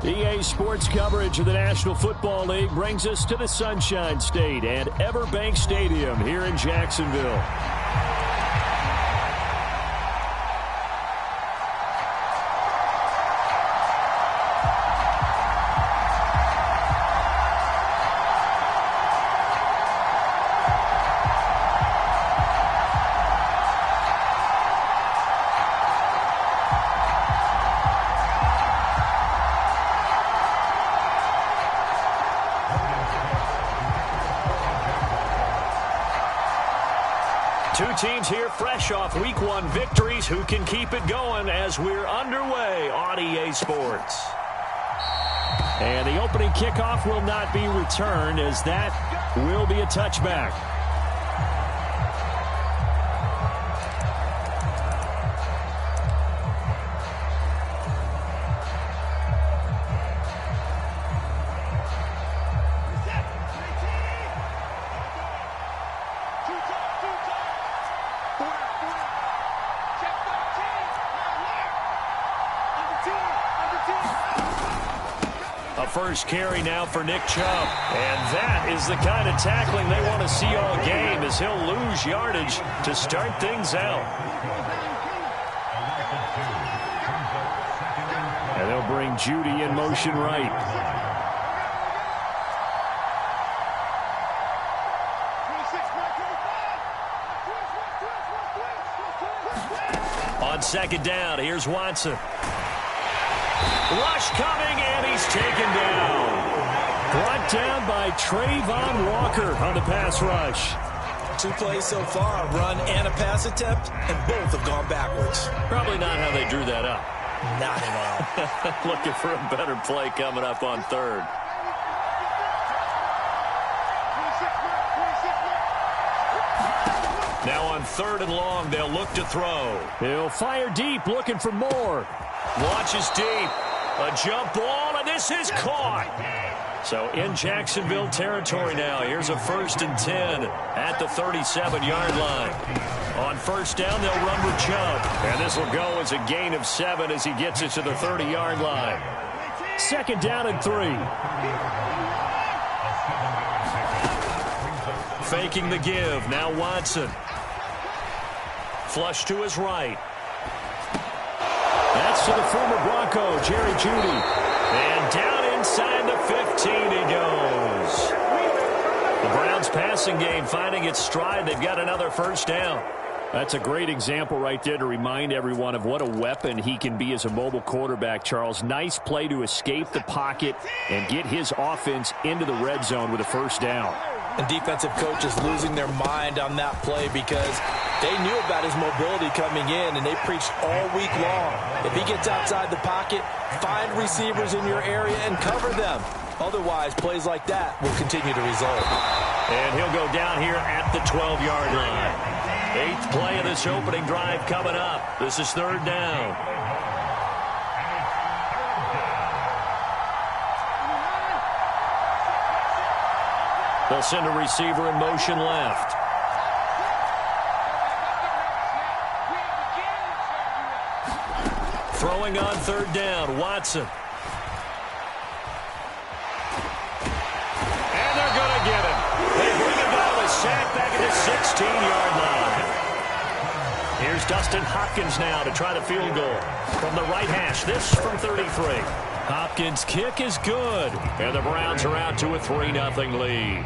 EA Sports coverage of the National Football League brings us to the Sunshine State and Everbank Stadium here in Jacksonville. Two teams here fresh off Week 1 victories. Who can keep it going as we're underway on EA Sports? And the opening kickoff will not be returned, as that will be a touchback. A first carry now for Nick Chubb. And that is the kind of tackling they want to see all game, as he'll lose yardage to start things out. And they'll bring Judy in motion right. On second down, here's Watson. Rush coming, and he's taken down. Brought down by Trayvon Walker on the pass rush. 2 plays so far, a run and a pass attempt, and both have gone backwards. Probably not how they drew that up. Not at all. Looking for a better play coming up on third. Now on third and long, they'll look to throw. He'll fire deep, looking for more. Launches deep. A jump ball, and this is caught. So in Jacksonville territory now. Here's a 1st and 10 at the 37-yard line. On first down, they'll run with Chubb. And this will go as a gain of 7 as he gets it to the 30-yard line. Second down and 3. Faking the give. Now Watson. Flush to his right. That's to the former Bronco, Jerry Jeudy. And down inside the 15 he goes. The Browns passing game finding its stride. They've got another first down. That's a great example right there to remind everyone of what a weapon he can be as a mobile quarterback, Charles. Nice play to escape the pocket and get his offense into the red zone with a first down. And defensive coaches losing their mind on that play because they knew about his mobility coming in, and they preached all week long. If he gets outside the pocket, find receivers in your area and cover them. Otherwise, plays like that will continue to result. And he'll go down here at the 12-yard line. 8th play of this opening drive coming up. This is third down. They'll send a receiver in motion left. Throwing on third down, Watson. And they're going to get him. They bring him down, a sack back at the 16-yard line. Here's Dustin Hopkins now to try the field goal from the right hash. This from 33. Hopkins' kick is good, and the Browns are out to a 3-0 lead.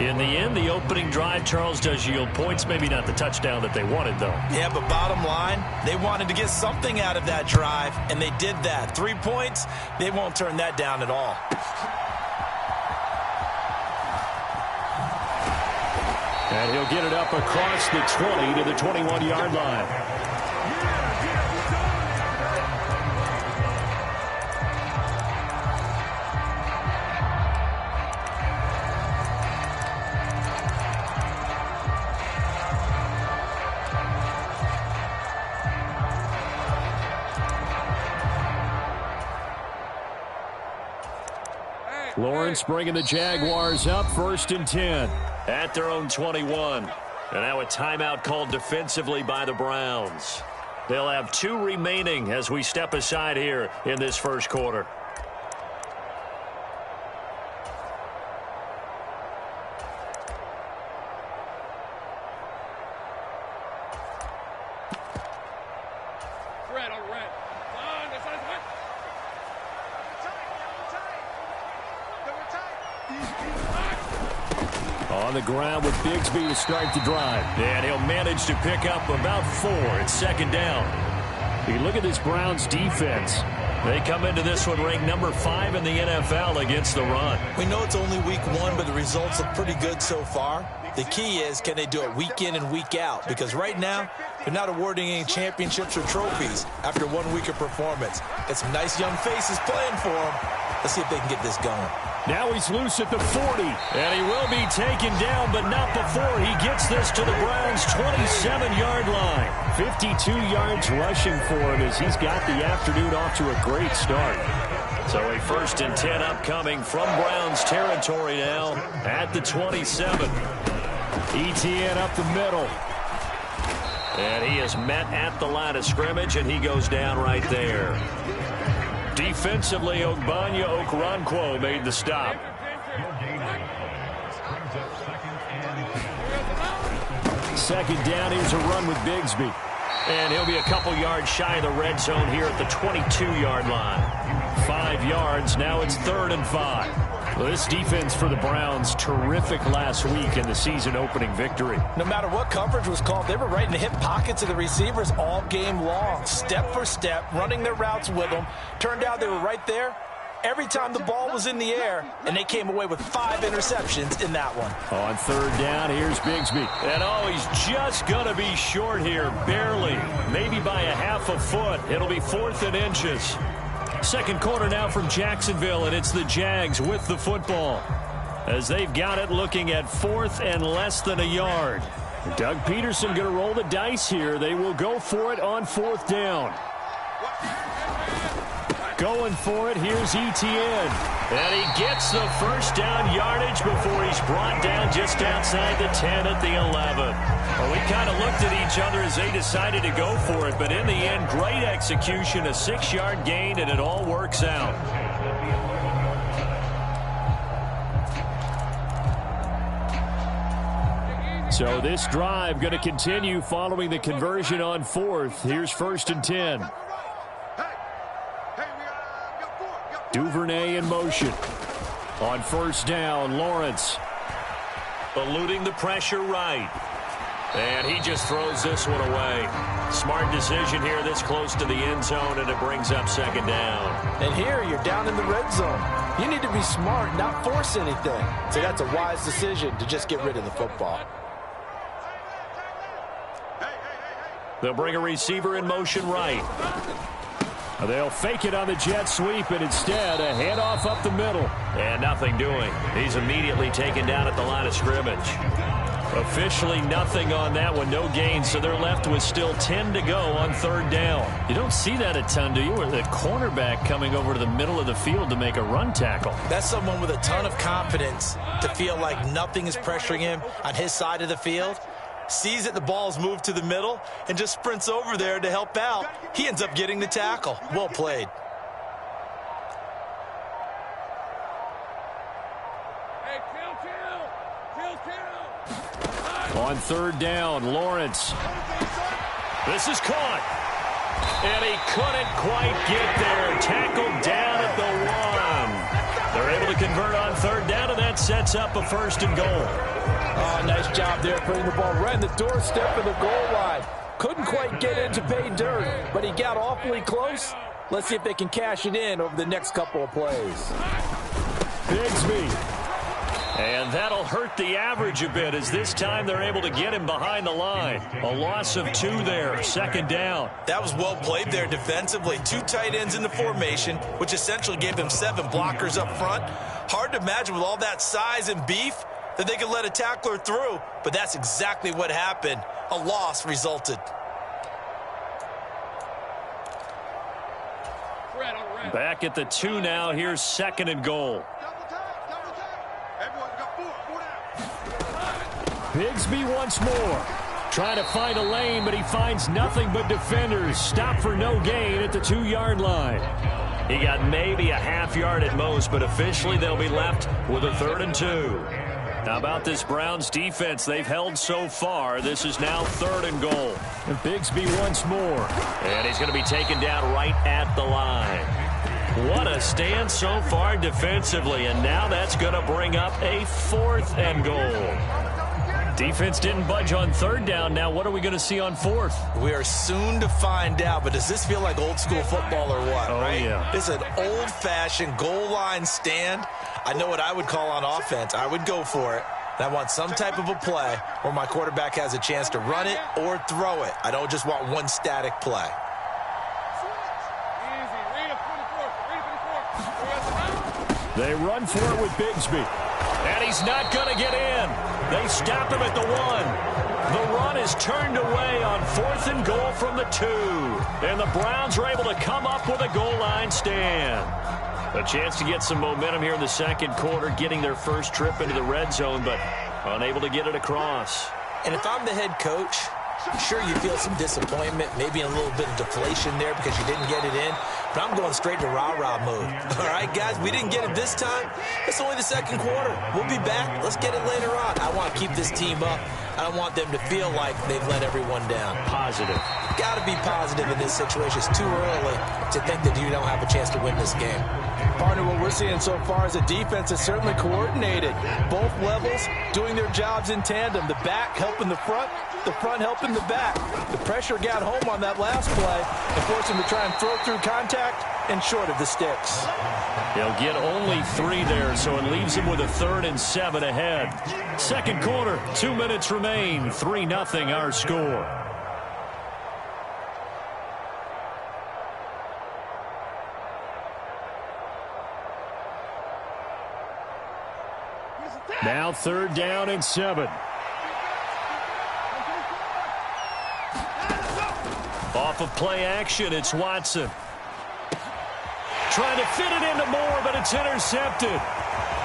In the end, the opening drive, Charles, does yield points. Maybe not the touchdown that they wanted, though. Yeah, but bottom line, they wanted to get something out of that drive, and they did that. 3 points, they won't turn that down at all. And he'll get it up across the 20 to the 21-yard line. Lawrence bringing the Jaguars up 1st and 10 at their own 21. And now a timeout called defensively by the Browns. They'll have 2 remaining as we step aside here in this first quarter. On the ground with Bigsby to start the drive. And he'll manage to pick up about 4. It's second down. You look at this Browns defense. They come into this one ranked number 5 in the NFL against the run. We know it's only week 1, but the results look pretty good so far. The key is, can they do it week in and week out? Because right now, they're not awarding any championships or trophies after 1 week of performance. Got some nice young faces playing for them. Let's see if they can get this going. Now he's loose at the 40, and he will be taken down, but not before he gets this to the Browns' 27-yard line. 52 yards rushing for him as he's got the afternoon off to a great start. So a 1st and 10 upcoming from Browns territory now at the 27. Etienne up the middle. And he is met at the line of scrimmage, and he goes down right there. Defensively, Ogbanya Okoronkwo made the stop. Second down, here's a run with Bigsby. And he'll be a couple yards shy of the red zone here at the 22-yard line. 5 yards, now it's 3rd and 5. Well, this defense for the Browns, terrific last week in the season-opening victory. No matter what coverage was called, they were right in the hip pockets of the receivers all game long, step for step, running their routes with them. Turned out they were right there every time the ball was in the air, and they came away with 5 interceptions in that one. On 3rd down, here's Bigsby. And he's just going to be short here, barely, maybe by a half a foot. It'll be 4th and inches. Second quarter now from Jacksonville, and it's the Jags with the football as they've got it looking at 4th and less than a yard. Doug Peterson going to roll the dice here. They will go for it on 4th down. Going for it, here's Etienne. And he gets the 1st down yardage before he's brought down just outside the 10 at the 11. Well, we kind of looked at each other as they decided to go for it, but in the end, great execution, a 6-yard gain, and it all works out. So this drive going to continue following the conversion on 4th. Here's 1st and 10. Duvernay in motion. On 1st down, Lawrence. Eluding the pressure right. And he just throws this one away. Smart decision here this close to the end zone, and it brings up 2nd down. And here you're down in the red zone. You need to be smart, not force anything. So that's a wise decision to just get rid of the football. They'll bring a receiver in motion right. They'll fake it on the jet sweep, and instead a handoff up the middle. And nothing doing. He's immediately taken down at the line of scrimmage. Officially nothing on that one, no gain, so they're left with still 10 to go on 3rd down. You don't see that a ton, do you? Or the cornerback coming over to the middle of the field to make a run tackle. That's someone with a ton of confidence to feel like nothing is pressuring him on his side of the field. Sees that the ball's moved to the middle and just sprints over there to help out. He ends up getting the tackle. Well played. On 3rd down, Lawrence. This is caught. And he couldn't quite get there. Tackled down at the 1. They're able to convert on 3rd down, and that sets up a 1st and goal. Oh, nice job there putting the ball right in the doorstep of the goal line. Couldn't quite get in to pay dirt, but he got awfully close. Let's see if they can cash it in over the next couple of plays. Bigsby. And that'll hurt the average a bit as this time they're able to get him behind the line. A loss of 2 there, 2nd down. That was well played there defensively. 2 tight ends in the formation, which essentially gave them 7 blockers up front. Hard to imagine with all that size and beef that they could let a tackler through, but that's exactly what happened. A loss resulted. Back at the 2 now. Here's 2nd and goal. Bigsby once more. Trying to find a lane, but he finds nothing but defenders. Stop for no gain at the 2-yard line. He got maybe a half yard at most, but officially they'll be left with a 3rd and 2. How about this Browns defense they've held so far? This is now 3rd and goal. And Bigsby once more. And he's going to be taken down right at the line. What a stand so far defensively, and now that's going to bring up a 4th and goal. Defense didn't budge on 3rd down. Now what are we going to see on 4th? We are soon to find out, but does this feel like old school football or what, right? Yeah. This is an old-fashioned goal line stand. I know what I would call on offense. I would go for it. And I want some type of a play where my quarterback has a chance to run it or throw it. I don't just want one static play. They run for it with Bigsby. And he's not going to get in. They stop him at the 1. The run is turned away on 4th and goal from the 2. And the Browns are able to come up with a goal line stand. A chance to get some momentum here in the 2nd quarter, getting their first trip into the red zone, but unable to get it across. And if I'm the head coach, sure you feel some disappointment, maybe a little bit of deflation there because you didn't get it in. But I'm going straight to rah-rah mode. All right, guys, we didn't get it this time. It's only the 2nd quarter. We'll be back. Let's get it later on. I want to keep this team up. I don't want them to feel like they've let everyone down. Positive. Got to be positive in this situation. It's too early to think that you don't have a chance to win this game. Partner, what we're seeing so far is the defense is certainly coordinated. Both levels doing their jobs in tandem. The back helping the front helping the back. The pressure got home on that last play and forced him to try and throw through contact and short of the sticks. They'll get only 3 there, so it leaves him with a 3rd and 7 ahead. 2nd quarter, 2 minutes remain. 3-0 our score. Now 3rd down and 7. Off of play action, it's Watson. Trying to fit it into Moore, but it's intercepted.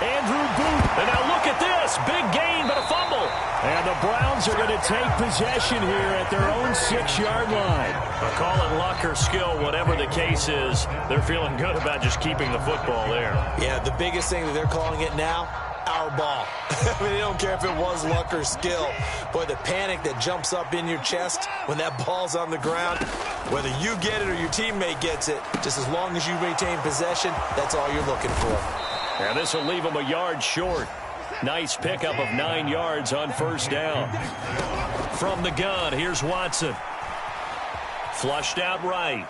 Andrew Booth. And now look at this. Big gain, but a fumble. And the Browns are going to take possession here at their own 6-yard line. Call it luck or skill, whatever the case is. They're feeling good about just keeping the football there. Yeah, the biggest thing that they're calling it now, our ball. I mean, they don't care if it was luck or skill. Boy, the panic that jumps up in your chest when that ball's on the ground, whether you get it or your teammate gets it, just as long as you maintain possession, that's all you're looking for. And this will leave them a yard short. Nice pickup of 9 yards on 1st down. From the gun, here's Watson. Flushed out right.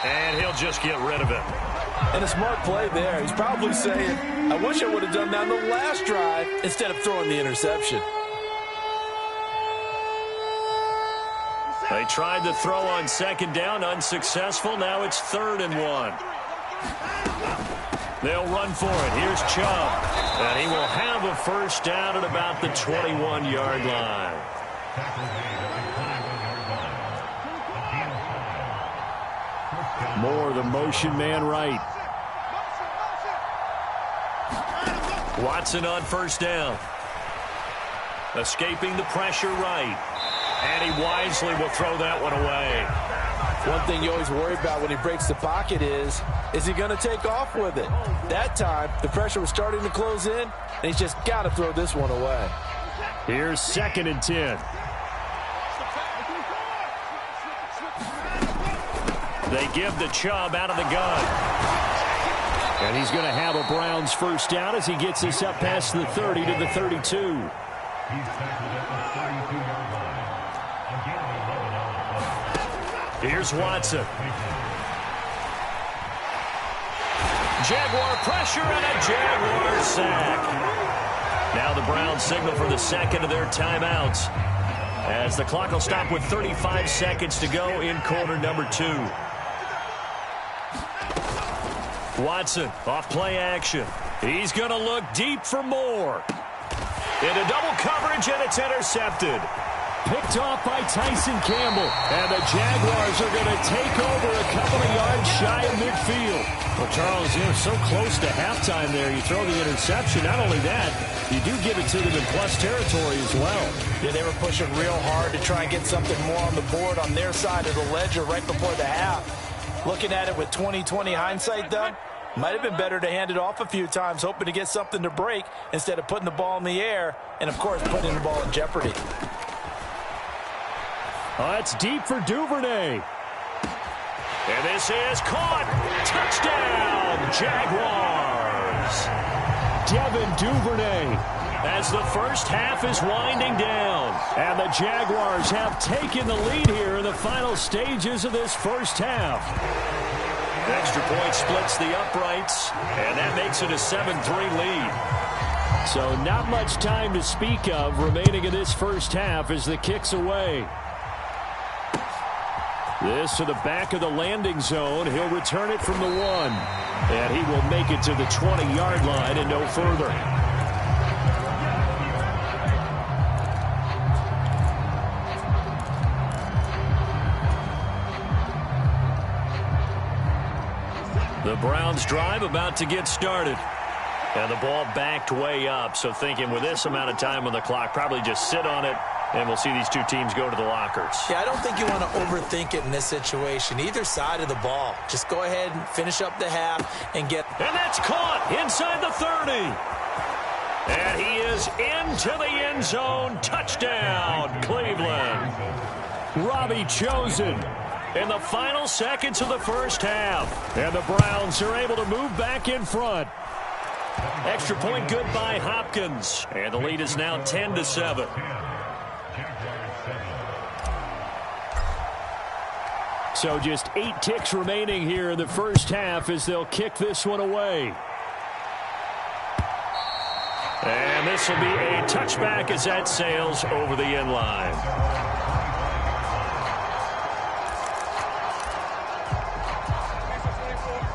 And he'll just get rid of it. And a smart play there. He's probably saying, I wish I would have done that on the last drive instead of throwing the interception. They tried the throw on 2nd down, unsuccessful. Now it's 3rd and 1. They'll run for it. Here's Chubb. And he will have a 1st down at about the 21-yard line. Moore, the motion man right. Watson on 1st down. Escaping the pressure right. And he wisely will throw that one away. One thing you always worry about when he breaks the pocket is he going to take off with it? That time, the pressure was starting to close in, and he's just got to throw this one away. Here's 2nd and 10. They give the Chubb out of the gun. And he's going to have a Browns 1st down as he gets this up past the 30 to the 32. Here's Watson. Jaguar pressure and a Jaguar sack. Now the Browns signal for the 2nd of their timeouts, as the clock will stop with 35 seconds to go in quarter number 2. Watson off play action. He's going to look deep for Moore. Into double coverage, and it's intercepted. Picked off by Tyson Campbell. And the Jaguars are going to take over a couple of yards shy of midfield. Well, Charles, you're so close to halftime there. You throw the interception. Not only that, you do give it to them in plus territory as well. Yeah, they were pushing real hard to try and get something more on the board on their side of the ledger right before the half. Looking at it with 20/20 hindsight, though, might have been better to hand it off a few times, hoping to get something to break instead of putting the ball in the air and, of course, putting the ball in jeopardy. It's deep for Duvernay. And this is caught. Touchdown, Jaguars! Devin Duvernay, as the first half is winding down. And the Jaguars have taken the lead here in the final stages of this first half. Extra point splits the uprights, and that makes it a 7-3 lead. So not much time to speak of remaining in this first half as the kick's away. This to the back of the landing zone. He'll return it from the 1. And he will make it to the 20-yard line and no further. The Browns drive about to get started. And the ball backed way up, so thinking with this amount of time on the clock, probably just sit on it, and we'll see these two teams go to the lockers. Yeah, I don't think you want to overthink it in this situation. Either side of the ball. Just go ahead and finish up the half and get... And that's caught inside the 30. And he is into the end zone. Touchdown, Cleveland. Robbie Chosen in the final seconds of the first half. And the Browns are able to move back in front. Extra point good by Hopkins. And the lead is now 10-7. So just 8 ticks remaining here in the first half as they'll kick this one away. And this will be a touchback as that sails over the end line.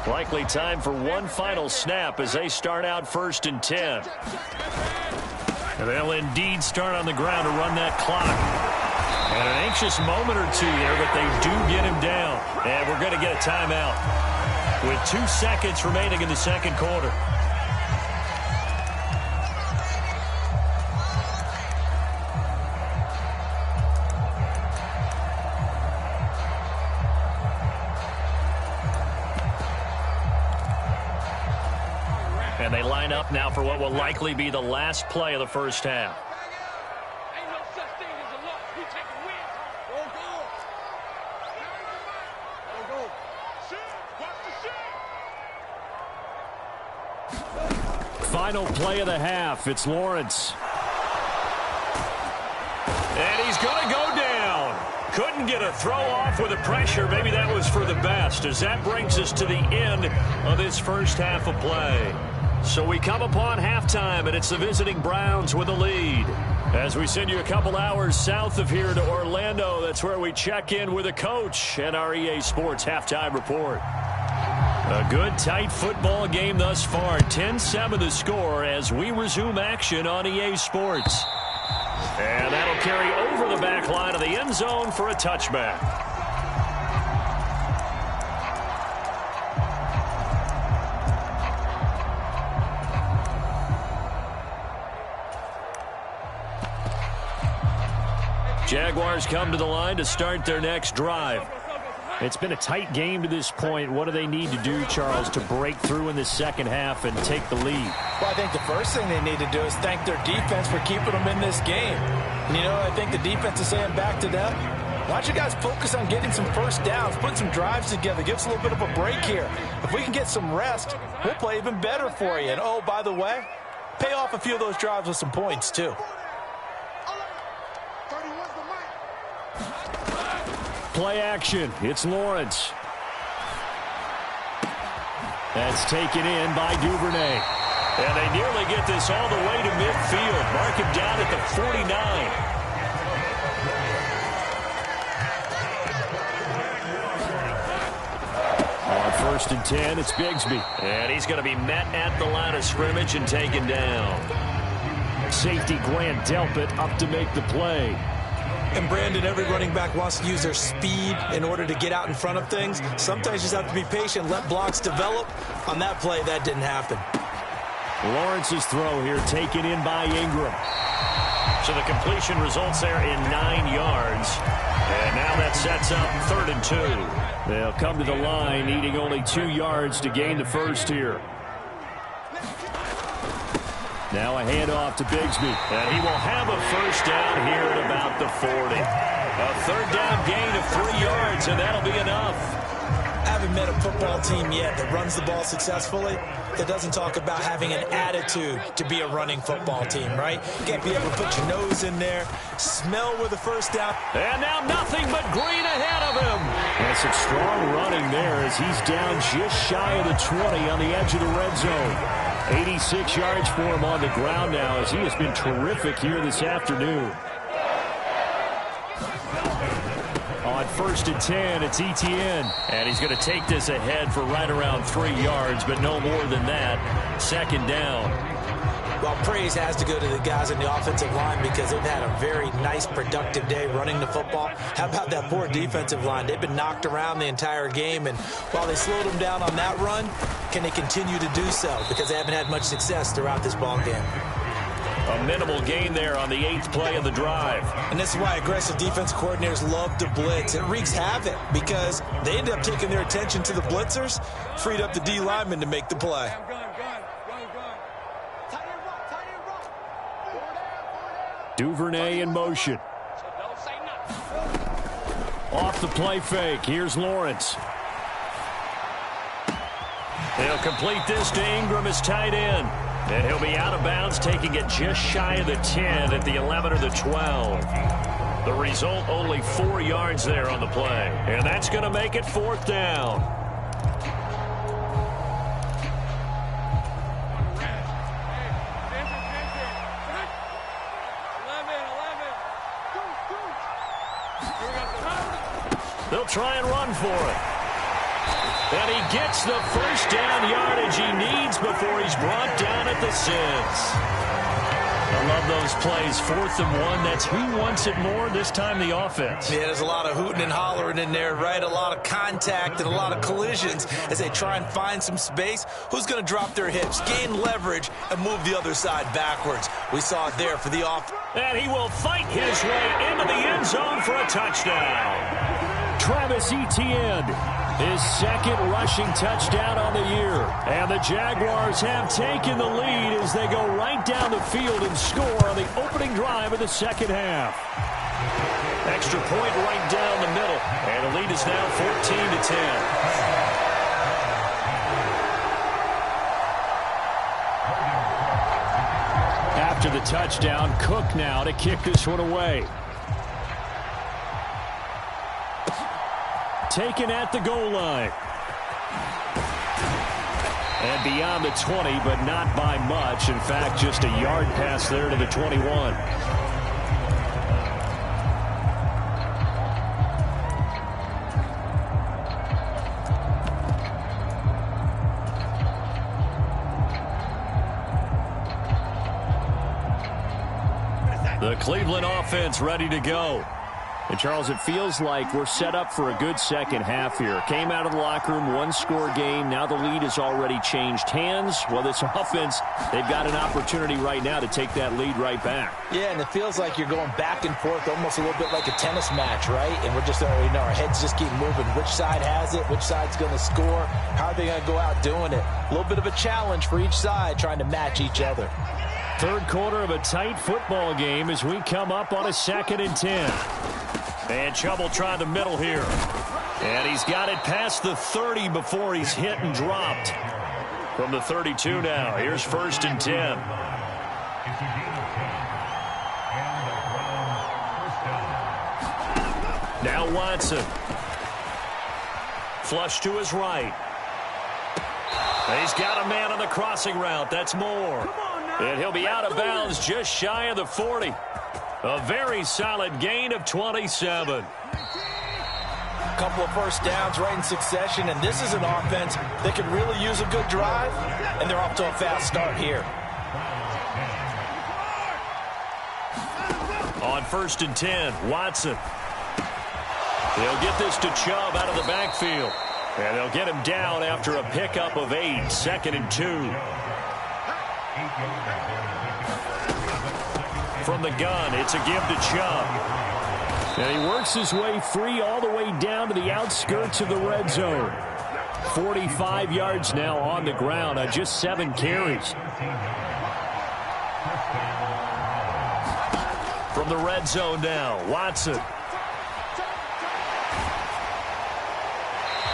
Likely time for one final snap as they start out 1st and 10. And they'll indeed start on the ground to run that clock. And an anxious moment or two there, but they do get him down. And we're going to get a timeout with 2 seconds remaining in the second quarter. And they line up now for what will likely be the last play of the first half. Final play of the half. It's Lawrence. And he's going to go down. Couldn't get a throw off with the pressure. Maybe that was for the best, as that brings us to the end of this first half of play. So we come upon halftime, and it's the visiting Browns with a lead. As we send you a couple hours south of here to Orlando, that's where we check in with a coach and our EA Sports Halftime Report. A good, tight football game thus far. 10-7 the score as we resume action on EA Sports. And that'll carry over the back line of the end zone for a touchback. Jaguars come to the line to start their next drive. It's been a tight game to this point. What do they need to do, Charles, to break through in the second half and take the lead? Well, I think the first thing they need to do is thank their defense for keeping them in this game. And, you know, I think the defense is saying back to them, why don't you guys focus on getting some first downs, put some drives together, give us a little bit of a break here. If we can get some rest, we'll play even better for you. And, oh, by the way, pay off a few of those drives with some points, too. Play action. It's Lawrence. That's taken in by Duvernay. And they nearly get this all the way to midfield. Mark him down at the 49. On 1st and 10, it's Bigsby. And he's going to be met at the line of scrimmage and taken down. Safety Grant Delpit up to make the play. And, Brandon, every running back wants to use their speed in order to get out in front of things. Sometimes you just have to be patient, let blocks develop. On that play, that didn't happen. Lawrence's throw here taken in by Ingram. So the completion results there in 9 yards. And now that sets up 3rd and 2. They'll come to the line, needing only 2 yards to gain the first here. Now a handoff to Bigsby. And he will have a first down here at about the 40. A 3rd down gain of 3 yards, and that'll be enough. haven't met a football team yet that runs the ball successfully that doesn't talk about having an attitude to be a running football team, right? You got to be able to put your nose in there, smell where the first down. And now nothing but green ahead of him. And some strong running there as he's down just shy of the 20 on the edge of the red zone. 86 yards for him on the ground now as he has been terrific here this afternoon. On 1st and 10, it's Etienne. And he's going to take this ahead for right around 3 yards, but no more than that. 2nd down. Well, praise has to go to the guys in the offensive line because they've had a very nice, productive day running the football. How about that poor defensive line? They've been knocked around the entire game, and while they slowed them down on that run, can they continue to do so? Because they haven't had much success throughout this ball game. A minimal gain there on the 8th play of the drive. And this is why aggressive defense coordinators love to blitz. It wreaks havoc because they end up taking their attention to the blitzers, freed up the D lineman to make the play. Duvernay in motion. Off the play fake. Here's Lawrence. He'll complete this to Ingram as tight end. And he'll be out of bounds, taking it just shy of the 10 at the 11 or the 12. The result, only 4 yards there on the play. And that's going to make it 4th down. They'll try and run for it. And he gets the first down yardage he needs before he's brought down at the 6. I love those plays. 4th and 1. That's who wants it more, this time the offense. Yeah, there's a lot of hooting and hollering in there, right? A lot of contact and a lot of collisions as they try and find some space. Who's going to drop their hips, gain leverage, and move the other side backwards? We saw it there for the off. And he will fight his way into the end zone for a touchdown. Travis Etienne, his 2nd rushing touchdown on the year. And the Jaguars have taken the lead as they go right down the field and score on the opening drive of the 2nd half. Extra point right down the middle. And the lead is now 14-10. After the touchdown, Cook now to kick this one away. Taken at the goal line. And beyond the 20, but not by much. In fact, just a yard pass there to the 21. The Cleveland offense ready to go. And, Charles, it feels like we're set up for a good 2nd half here. Came out of the locker room, 1-score game. Now the lead has already changed hands. Well, this offense, they've got an opportunity right now to take that lead right back. Yeah, and it feels like you're going back and forth almost a little bit like a tennis match, right? And we're just already know our heads just keep moving. Which side has it? Which side's going to score? How are they going to go out doing it? A little bit of a challenge for each side trying to match each other. 3rd quarter of a tight football game as we come up on a 2nd and 10. And Chubb trying the middle here. And he's got it past the 30 before he's hit and dropped. From the 32 now. Here's 1st and 10. Now Watson. Flush to his right. He's got a man on the crossing route. That's Moore. And he'll be out of bounds just shy of the 40. A very solid gain of 27. A couple of first downs right in succession, and this is an offense that could really use a good drive, and they're off to a fast start here. On 1st and 10, Watson. He'll get this to Chubb out of the backfield. And they'll get him down after a pickup of 8, 2nd and 2. From the gun, it's a give to Chubb. And he works his way free all the way down to the outskirts of the red zone. 45 yards now on the ground on just 7 carries. From the red zone now, Watson.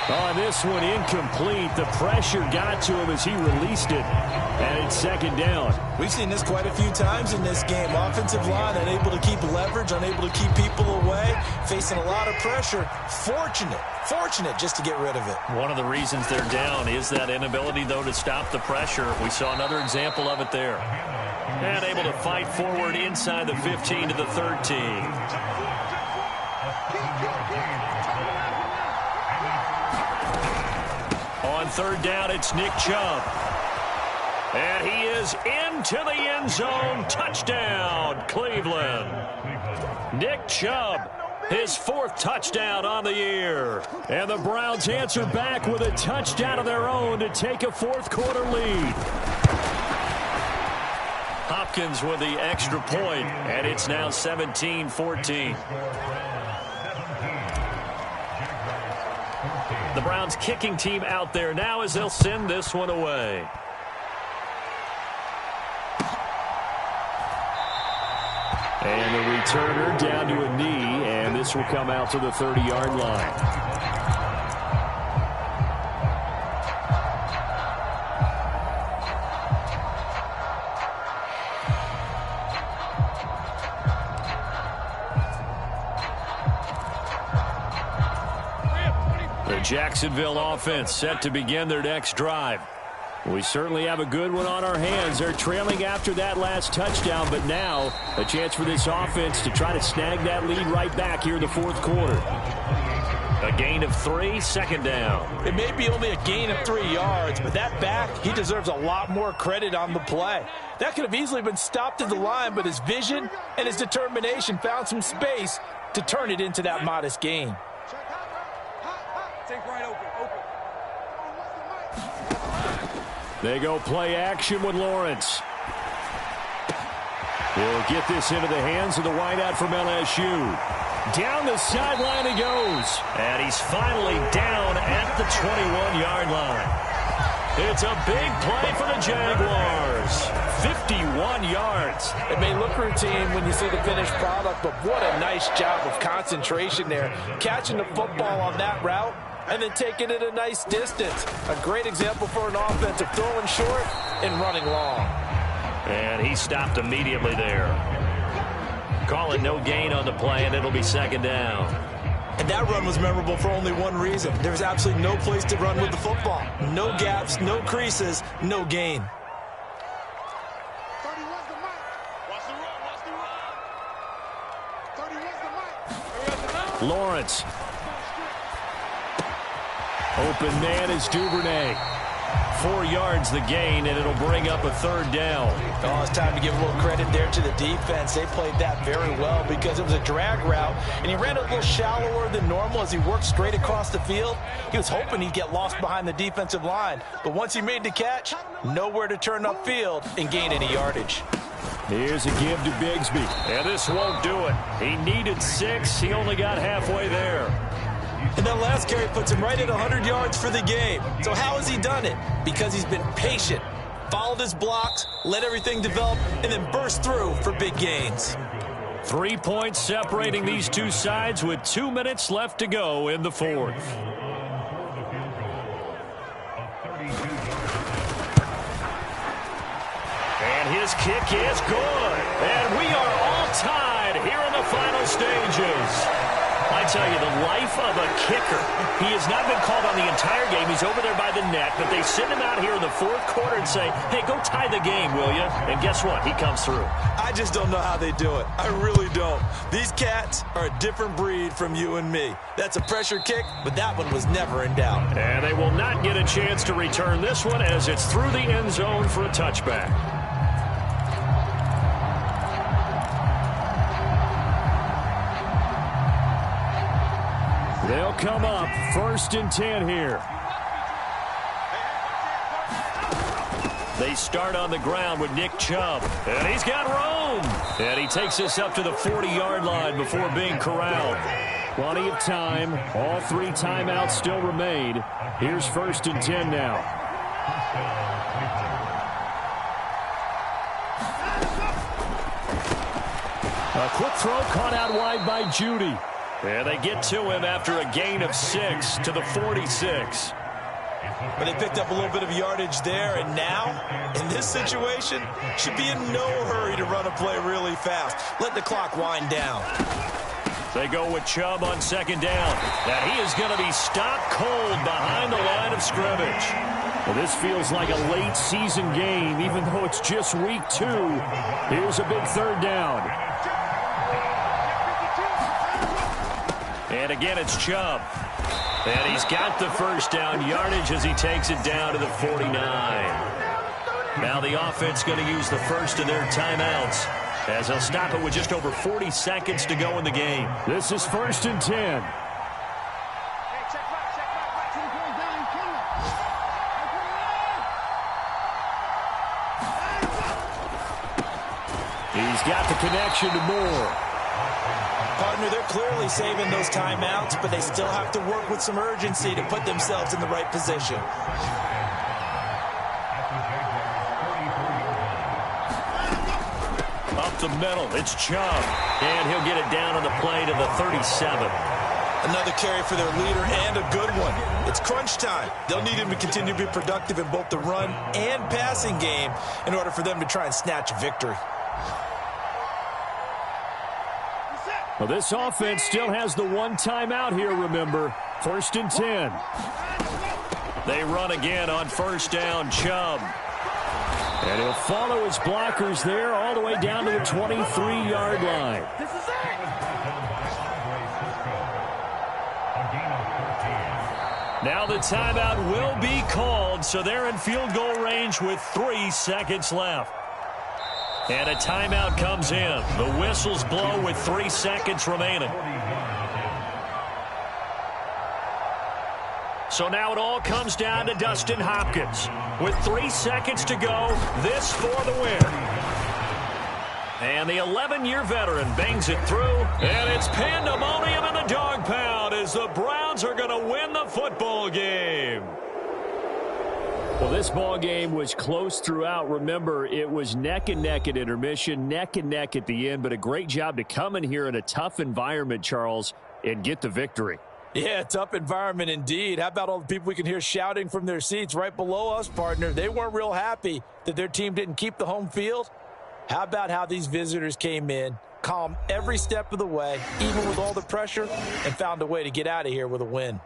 On this one, incomplete. The pressure got to him as he released it, and it's second down. We've seen this quite a few times in this game. Offensive line unable to keep leverage, unable to keep people away, facing a lot of pressure. Fortunate just to get rid of it. One of the reasons they're down is that inability, though, to stop the pressure. We saw another example of it there. And able to fight forward inside the 15 to the 13. On third down, it's Nick Chubb. And he is into the end zone. Touchdown, Cleveland. Nick Chubb, his fourth touchdown on the year. And the Browns answer back with a touchdown of their own to take a fourth-quarter lead. Hopkins with the extra point, and it's now 17-14. The Browns kicking team out there now as they'll send this one away. And the returner down to a knee, and this will come out to the 30-yard line. The Jacksonville offense set to begin their next drive. We certainly have a good one on our hands. They're trailing after that last touchdown, but now a chance for this offense to try to snag that lead right back here in the fourth quarter. A gain of 3, second down. It may be only a gain of 3 yards, but that back, he deserves a lot more credit on the play. That could have easily been stopped at the line, but his vision and his determination found some space to turn it into that modest gain. They go play action with Lawrence. He'll get this into the hands of the wideout from LSU. Down the sideline he goes. And he's finally down at the 21-yard line. It's a big play for the Jaguars. 51 yards. It may look routine when you see the finished product, but what a nice job of concentration there. Catching the football on that route and then taking it a nice distance. A great example for an offense of throwing short and running long. And he stopped immediately there. Call it no gain on the play, and it'll be second down. And that run was memorable for only one reason. There was absolutely no place to run with the football. No gaps, no creases, no gain. Lawrence. Open man is Duvernay. 4 yards the gain, and it'll bring up a third down. Oh, it's time to give a little credit there to the defense. They played that very well because it was a drag route, and he ran a little shallower than normal as he worked straight across the field. He was hoping he'd get lost behind the defensive line, but once he made the catch, nowhere to turn upfield and gain any yardage. Here's a give to Bigsby. And this won't do it. He needed 6. He only got halfway there. And that last carry puts him right at 100 yards for the game. So how has he done it? Because he's been patient, followed his blocks, let everything develop, and then burst through for big gains. 3 points separating these two sides with 2 minutes left to go in the fourth. And his kick is good. And we are all tied here in the final stages. I tell you, the life of a kicker. He has not been called on the entire game. He's over there by the net, but they send him out here in the fourth quarter and say, hey, go tie the game, will you? And guess what? He comes through. I just don't know how they do it. I really don't. These cats are a different breed from you and me. That's a pressure kick, but that one was never in doubt. And they will not get a chance to return this one as it's through the end zone for a touchback. They'll come up 1st and 10 here. They start on the ground with Nick Chubb. And he's got room. And he takes us up to the 40-yard line before being corralled. Plenty of time. All 3 timeouts still remain. Here's 1st and 10 now. A quick throw caught out wide by Judy. And they get to him after a gain of 6 to the 46. But they picked up a little bit of yardage there, and now, in this situation, should be in no hurry to run a play really fast. Let the clock wind down. They go with Chubb on second down. And he is going to be stopped cold behind the line of scrimmage. Well, this feels like a late season game, even though it's just week 2. Here's a big third down. And again, it's Chubb. And he's got the first down yardage as he takes it down to the 49. Now the offense going to use the first of their timeouts, as they'll stop it with just over 40 seconds to go in the game. This is 1st and 10. He's got the connection to Moore. Partner, they're clearly saving those timeouts, but they still have to work with some urgency to put themselves in the right position. Up the middle, it's Chubb. And he'll get it down on the play to the 37. Another carry for their leader, and a good one. It's crunch time. They'll need him to continue to be productive in both the run and passing game in order for them to try and snatch a victory. Well, this offense still has the one timeout here, remember. 1st and 10. They run again on first down, Chubb. And he'll follow his blockers there all the way down to the 23-yard line. Now the timeout will be called, so they're in field goal range with 3 seconds left. And a timeout comes in. The whistles blow with 3 seconds remaining. So now it all comes down to Dustin Hopkins. With 3 seconds to go, this for the win. And the 11-year veteran bangs it through. And it's pandemonium in the dog pound as the Browns are going to win the football game. Well, this ball game was close throughout. Remember, it was neck and neck at intermission, neck and neck at the end, but a great job to come in here in a tough environment, Charles, and get the victory. Yeah, tough environment indeed. How about all the people we can hear shouting from their seats right below us, partner? They weren't real happy that their team didn't keep the home field. How about how these visitors came in, calm every step of the way, even with all the pressure, and found a way to get out of here with a win.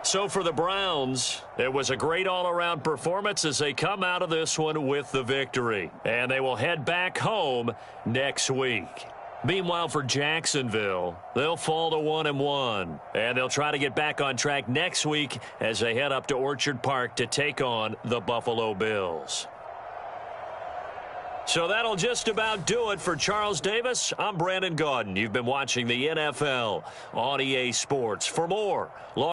So for the Browns, it was a great all-around performance as they come out of this one with the victory. And they will head back home next week. Meanwhile, for Jacksonville, they'll fall to 1-1. And they'll try to get back on track next week as they head up to Orchard Park to take on the Buffalo Bills. So that'll just about do it for Charles Davis. I'm Brandon Gaudin. You've been watching the NFL on EA Sports. For more,